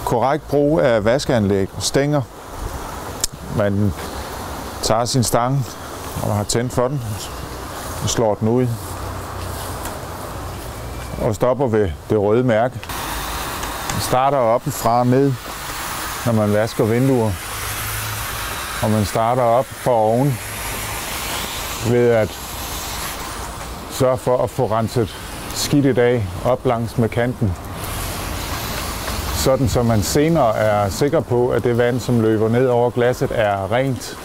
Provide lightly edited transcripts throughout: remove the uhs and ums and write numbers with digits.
korrekt brug af vaskeanlæg og stænger. Man tager sin stange og har tændt for den og slår den ud og stopper ved det røde mærke. Man starter oppefra og ned, når man vasker vinduer, og man starter op for oven ved at sørge for at få renset skidtet af op langs med kanten, sådan så man senere er sikker på, at det vand, som løber ned over glasset, er rent.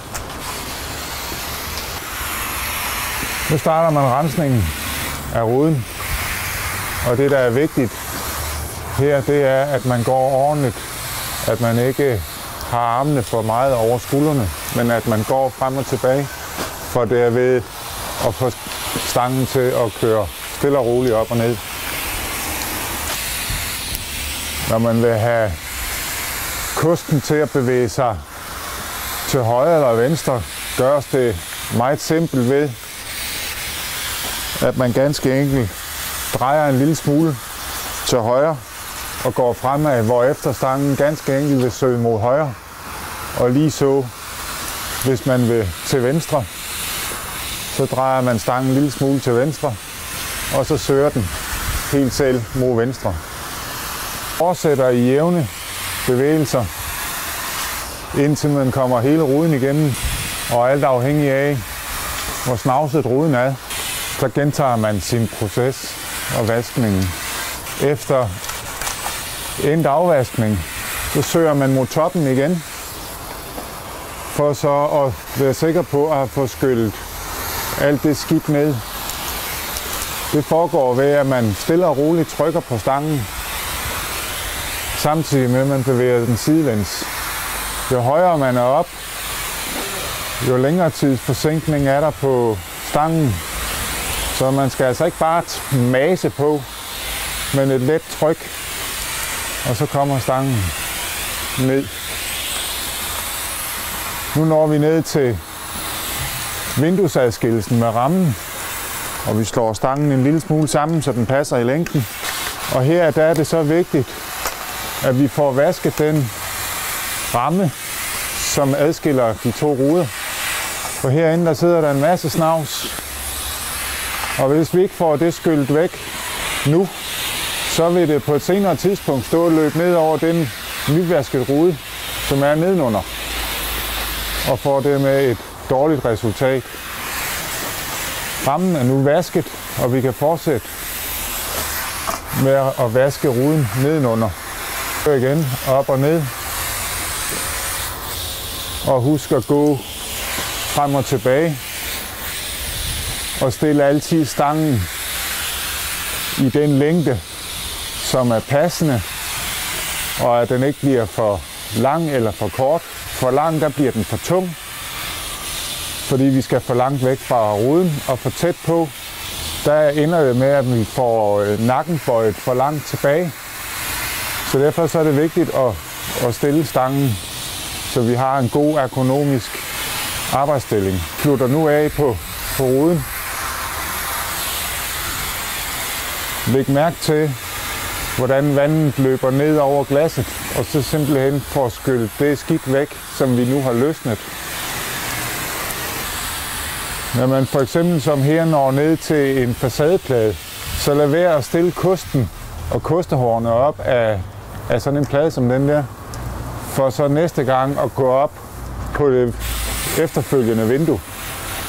Nu starter man rensningen af ruden, og det, der er vigtigt her, det er, at man går ordentligt, at man ikke har armene for meget over skuldrene, men at man går frem og tilbage, for derved at få stangen til at køre stille og roligt op og ned. Når man vil have kosten til at bevæge sig til højre eller venstre, gøres det meget simpelt ved, at man ganske enkelt drejer en lille smule til højre og går fremad, hvorefter stangen ganske enkelt vil søge mod højre. Og lige så, hvis man vil til venstre, så drejer man stangen en lille smule til venstre, og så søger den helt selv mod venstre. Fortsætter i jævne bevægelser, indtil man kommer hele ruden igennem, og alt afhængig af, hvor snavset ruden er, så gentager man sin proces og vaskningen. Efter endt afvaskning, så søger man mod toppen igen, for så at være sikker på at få skyllet alt det skidt ned. Det foregår ved, at man stille og roligt trykker på stangen, samtidig med, at man bevæger den sidelæns. Jo højere man er op, jo længere tids forsinkning er der på stangen. Så man skal altså ikke bare mase på, men et let tryk, og så kommer stangen ned. Nu når vi ned til vinduesadskillelsen med rammen, og vi slår stangen en lille smule sammen, så den passer i længden. Og her der er det så vigtigt, at vi får vasket den ramme, som adskiller de to ruder. For herinde der sidder der en masse snavs, og hvis vi ikke får det skyllet væk nu, så vil det på et senere tidspunkt stå og løbe ned over den nyvaskede rude, som er nedenunder, og får det med et dårligt resultat. Rammen er nu vasket, og vi kan fortsætte med at vaske ruden nedenunder. Igen op og ned, og husk at gå frem og tilbage, og stille altid stangen i den længde, som er passende, og at den ikke bliver for lang eller for kort. For lang, der bliver den for tung, fordi vi skal for langt væk fra ruden, og for tæt på, der ender det med, at vi får nakken bøjet for langt tilbage. Så derfor så er det vigtigt at stille stangen, så vi har en god ergonomisk arbejdsstilling. Slutter nu af på ruden. Læg mærke til, hvordan vandet løber ned over glasset, og så simpelthen får skyllet det skidt væk, som vi nu har løsnet. Når man for eksempel som her når ned til en facadeplade, så lad være at stille kosten og kostehårene op af sådan en plade som den der, for så næste gang at gå op på det efterfølgende vindue.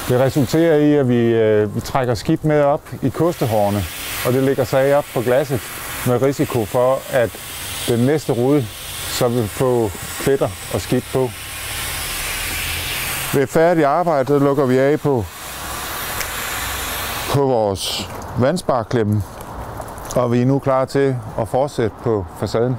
Det resulterer i, at vi trækker skidt med op i kostehårene, og det lægger sig af op på glasset med risiko for, at den næste rude så vil få pletter og skidt på. Ved færdig arbejde lukker vi af på vores vandsparklemme, og vi er nu klar til at fortsætte på facaden.